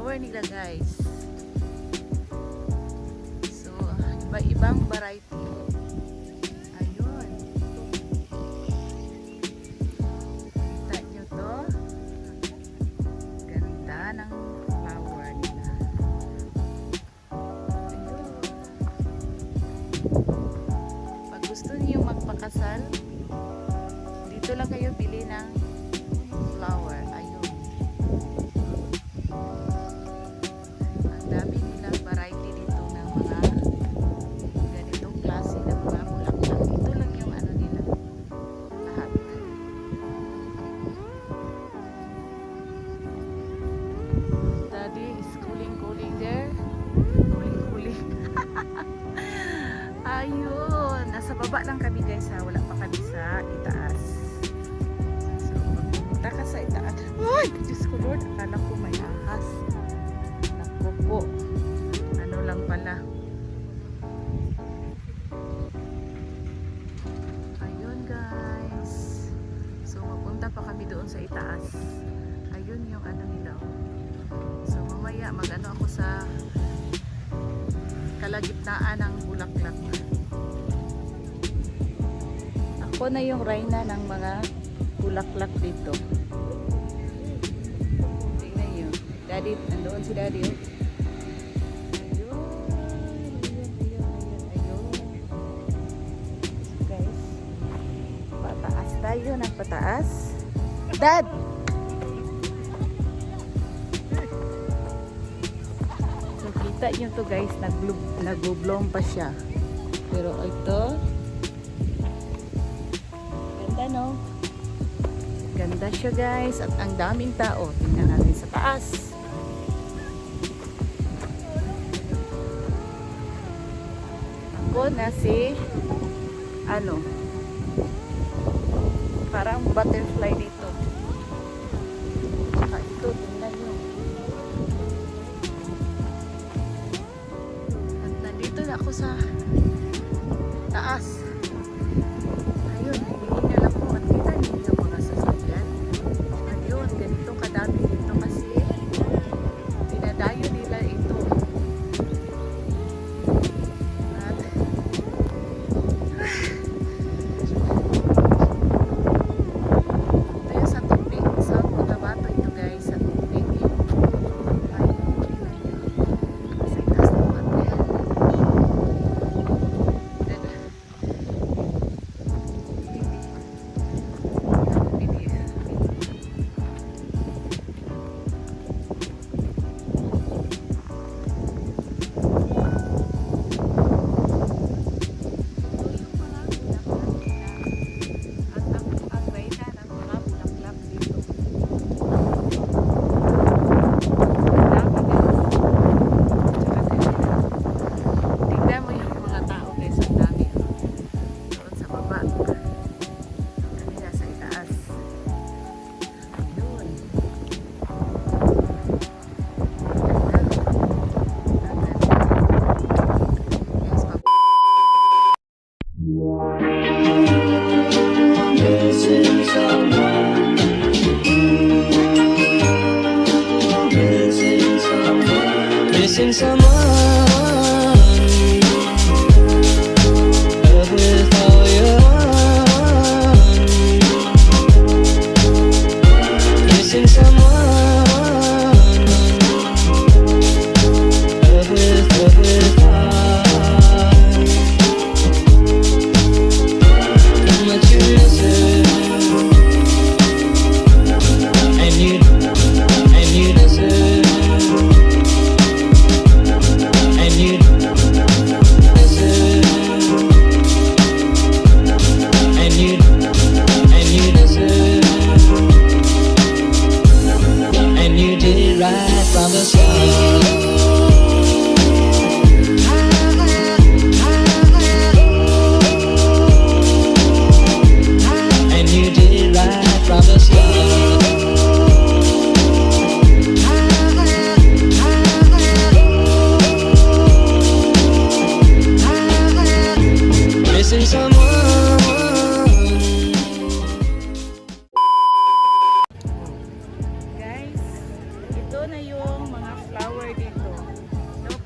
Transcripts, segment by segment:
flower nila guys. So, iba-ibang variety. Ayun. Kita nyo to. Ganda ng flower nila. Ayun. Pag gusto niyo magpakasal, dito lang kayo bili ng flower. Ayun. Ang dami nilang variety dito ng mga ganitong klase ng mga bulaklak. Ito lang yung ano nila. Lahat. Daddy is cooling there. Cooling. Ayun. Nasa baba lang kami guys ha. Wala pa kami sa itaas. So, pupunta ka sa itaas. Ay! Diyos ko Lord. Akala ko may ahas. Naku po. Ano lang pala. Ayun guys. So, mapunta pa kami doon sa itaas. Ayun yung ano nila. So, mamaya mag-ano ako sa kalagitnaan ng bulaklak. Ako na yung reyna ng mga bulaklak dito. Tingnan nyo. Daddy, nandoon si Daddy. Oh. Ayun. Guys, pataas tayo ng pataas. Dad! So, kita nyo to guys, nag-bloom pa siya. Pero ito, ganda no? Ganda siya guys. At ang daming tao. Tingnan natin sa taas. Ako na si ano, parang butterfly dito. Saka ito, tingnan nyo. At nandito na ako sa taas. Ayun, hindi na lang po makita ninyo mga sasakyan. Ayun, ganito kadami dito kasi dinadayo nila ito. At ito yung sa tubig. Sa Cotabato ito guys, sa tubig. Ayun, tingnan nyo. Sa itaas ng hotel. Missing someone, love with all your heart. Missing someone, love with heart. How much you miss it, and you deserve.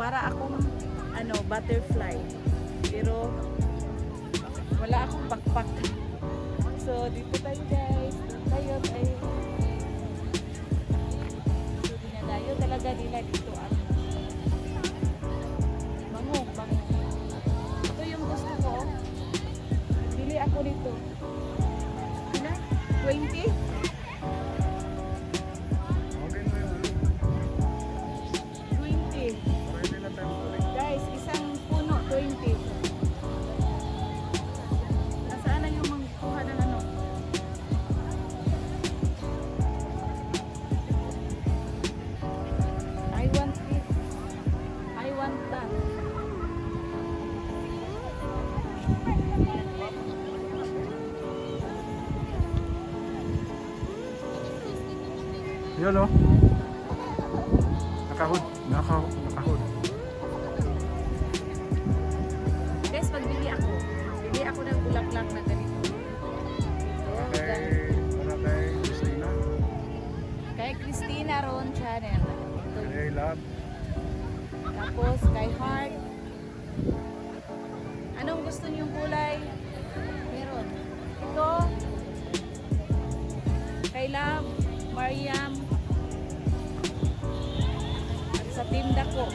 para akong ano, butterfly. Pero wala akong pakpak. So dito tayo guys. Tayo ay so dinadayo talaga nila dito ang bango. Ito yung gusto ko. Bili ako nito. Ano? 20? Guys, isang puno, 20. Nasaan na yung magkuha ng ano? I want it. I want that. Yun o. Nakahod. Nakahod. Guys, magbili ako. Bili ako ng bulaklak na ganito. Para kay Christina. Kay Christina Ron Channel. Ito. Kay Love. Tapos kay Heart. Anong gusto niyong kulay? Meron. Ito. Kay Love, Mariam. At sa tinda ko.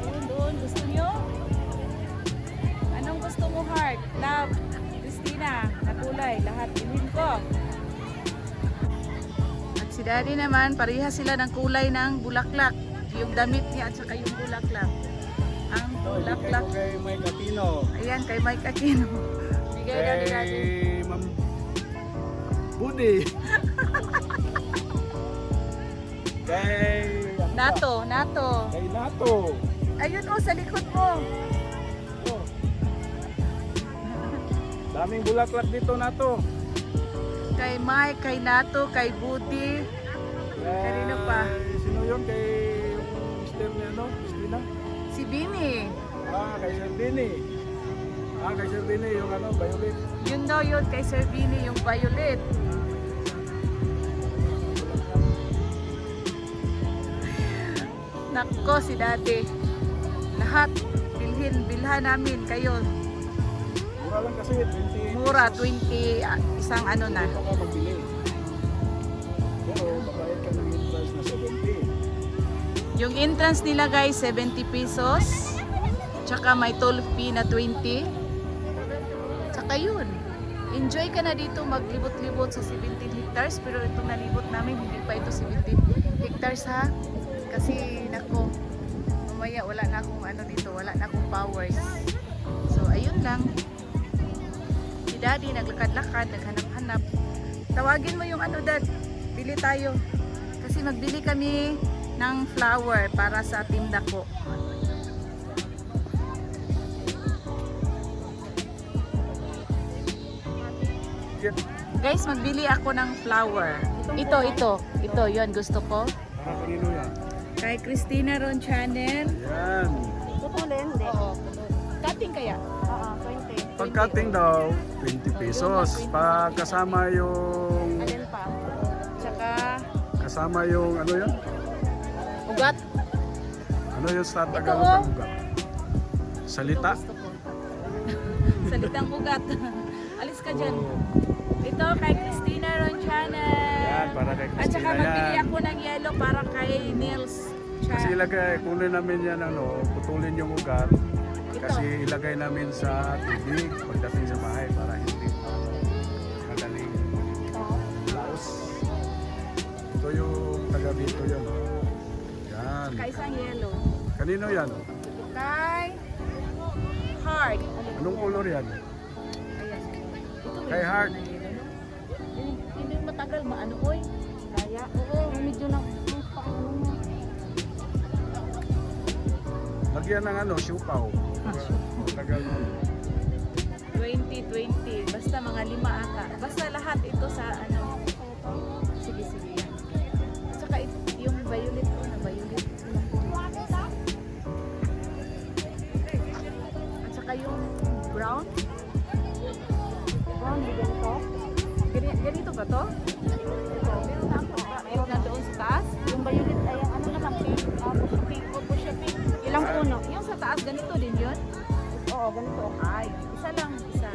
Ayun doon. Gusto niyo? Anong gusto mo, Heart? Love, Christina, na kulay. Lahat bilhin ko. At si Daddy naman, pareha sila ng kulay ng bulaklak. Yung damit niya at saka yung bulaklak. Ang bulaklak. Kay Mike Aquino. Ayan, kay Mike Aquino. Bigay daw ni Daddy. Kay Ma'am Budi. Kay Nato. Kay Nato. Ayun oh, sa likod mo. Oh. Daming bulaklak dito, Nato. Kay Mike, kay Nato, kay Budi. Kanino pa? Sino yun? Kay Mr. ni ano? Christina? Si Bini. Kay Sir Bini. Kay Sir Bini yung ano, Violet. Yun daw yun, kay Sir Bini, yung violet. Nako, si Daddy. Lahat, bilhan namin kayo. Mura lang kasi, 20. Mura, 20, isang ano na. Ito ka magbili. Pero, babayad ka ng entrance na 70. Yung entrance nila guys, 70 pesos. Tsaka may toll fee na 20. Tsaka yun. Enjoy ka na dito maglibot-libot sa 17 hectares. Pero itong nalibot namin, hindi pa ito 17 hectares ha. Kasi nako, mamaya wala na akong ano dito, wala na akong powers. So ayun lang. Si Daddy naglakad-lakad, naghanap-hanap. Tawagin mo yung ano, Dad. Bili tayo. Kasi magbili kami ng flower para sa tinda ko. Guys, magbili ako ng flower. Ito, yun gusto ko. Para kanino yan? Kay Christina Ron Channel. Yan. Putulin, hindi. Oo. Cutting kaya? Oo, 20. Pag cutting daw, 20 pesos. Pag kasama yung... Alin pa? Tsaka Kasama yung ano yun? ugat. Ano yun sa Ito, Tagalog oh. ng ugat? Salita? Gusto ko. Salitang ugat. Alis ka dyan. Oo. Ito kay Christina Ron Channel. Yan, para kay At saka Christina magbili yan. ako ng yellow para kay Nils. Kasi ilagay, kunin namin yan ano, putulin yung ugat. Kasi ilagay namin sa tubig pagdating sa bahay para hindi magaling laos. Ito yung taga dito yun. Yan. Saka isang yellow. Kanino yan? Kay Heart. Anong color yan? Ayan. Ito Kay Heart. Hindi matagal maano oy. Kaya oo, medyo na paano mo. Lagyan ng ano, siupaw. Tagal mo. 2020. Basta mga 5 ata. Basta lahat ito sa ano. Sige, yan. At saka yung violet ko na violet. At saka yung brown. Brown, bigyan ko. Ganito ba to? Meron na ako. Meron na doon sa taas. Yung violet ay yung ano naman, pink. ganito. Ay, isa lang, isa.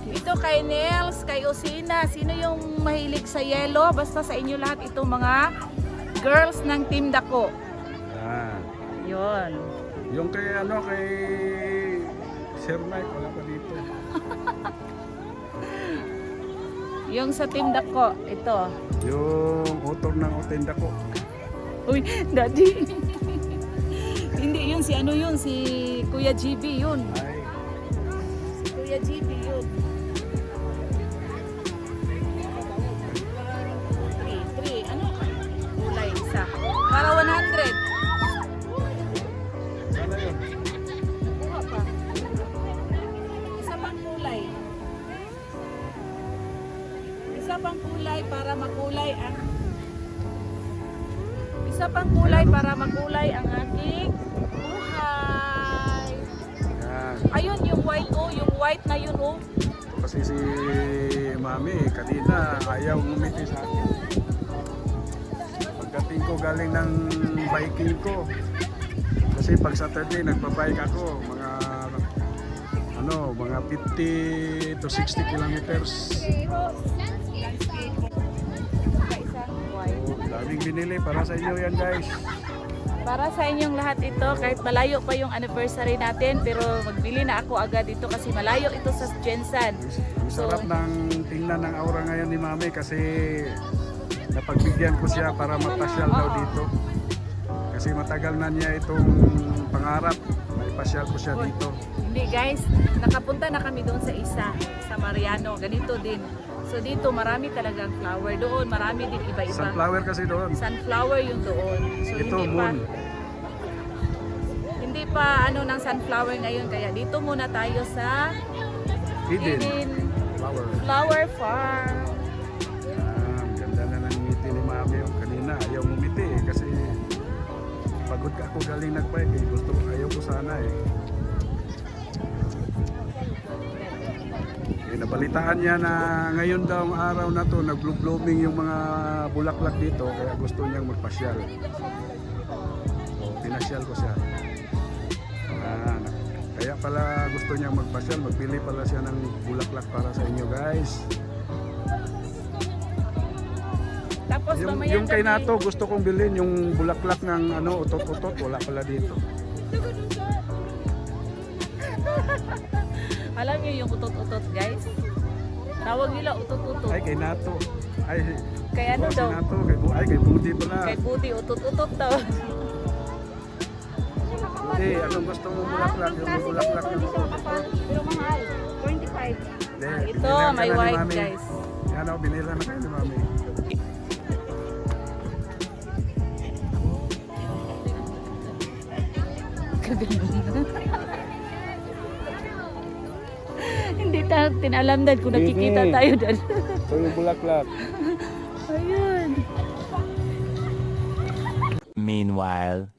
Ito kay Nels, kay Osina. Sino yung mahilig sa yellow? Basta sa inyo lahat itong mga girls ng Team Dako. Ah. Yun. Yung kay ano, kay Sir Mike, wala pa dito. Yung sa Team Dako, ito. Yung author ng Otenda ko. Uy, daddy. Hindi, yun si ano yun, si Kuya GB yun. Ay, Si Kuya GB yun. 3, ano? Kulay, isa. Para 100. sana yun. Kuha pa. Isa pang kulay. Isa pang kulay para makulay ang Isa pang kulay para makulay ang aking buhay. Yan. Ayun yung white oh, yung white na yun oh. Kasi si Mami, kanina ayaw ngumiti sa akin. Pagdating ko galing ng biking ko. Kasi pag Saturday nagbabike ako, mga 50 to 60 kilometers. Daming binili para sa inyo yan, guys. Para sa inyong lahat ito, kahit malayo pa yung anniversary natin, pero magbili na ako agad dito kasi malayo ito sa Jensen. Ang sarap ng tingnan ng aura ngayon ni Mami kasi napagbigyan ko siya para mapasyal daw dito. Kasi matagal na niya itong pangarap, maipasyal ko siya dito. Hindi guys, nakapunta na kami doon sa isa, sa Mariano, ganito din. So dito marami talagang flower doon, marami din iba-iba. Sunflower kasi doon. Sunflower yung doon. So Ito, hindi pa moon. hindi pa ano ng sunflower ngayon kaya dito muna tayo sa Eden flower. Flower Farm. Ang ganda na ng ngiti ni Mami. Kanina ayaw ngumiti eh, kasi pagod ka ako galing nagbike eh. Ayaw ko sana eh. Nabalitaan niya na ngayon daw ang araw na to nag-blooming yung mga bulaklak dito kaya gusto niyang magpasyal. So, pinasyal ko siya. Kaya pala gusto niyang magpasyal, magpili pala siya ng bulaklak para sa inyo guys. Tapos mamaya Yung kay gabi- Nato gusto kong bilhin yung bulaklak ng ano utot-utot, wala pala dito. Alam niyo yung utot-utot guys? Tawag nila utot-utot. Ay kay Nato. Ay Kay ano si daw? Nato, kay Budi pala. Kay Buti, utot-utot daw. Hindi, anong gusto mo bulaklak? Yung bulaklak ng utot-utot. Pero mahal. 25. Hindi, Ito, binili may ka na ni white Mami. guys. Yan o, binila na kayo ni Mami. Hindi tayo tinalamdan kung nakikita tayo doon. So yung bulaklak. Ayun. Meanwhile.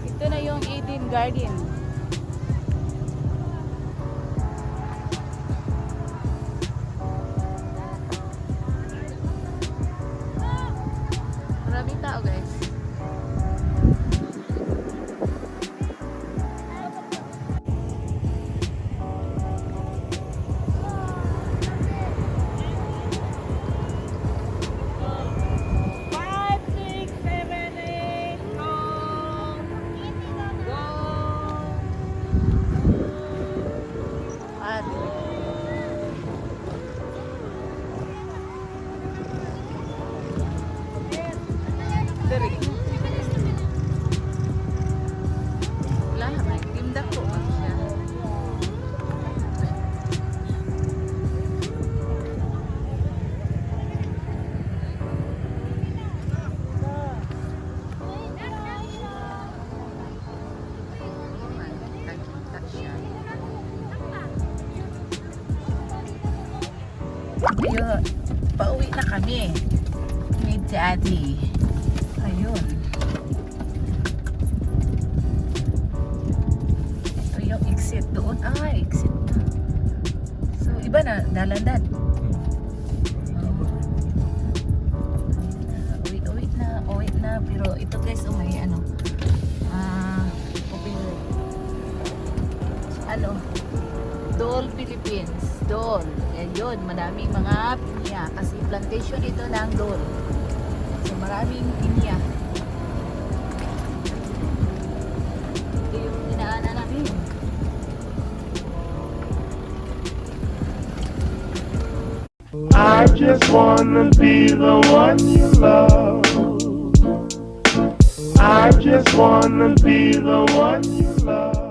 Ito na yung Eden Garden. Maraming tao guys. Five, six, seven, eight, go! Go! At Dari. Wala naman. Tindak ko man siya. Nakita siya. Ayun. Pauwi na kami. ate. Ayun. Ito yung exit doon. Exit na. So, iba na, dalandan. Uwi na. Pero ito guys, may Dole Philippines. Dole. Ayun, maraming mga pinya. Kasi plantation ito ng Dole. So, maraming pinya. Ito yung dinaanan namin. I just wanna be the one you love. I just wanna be the one you love.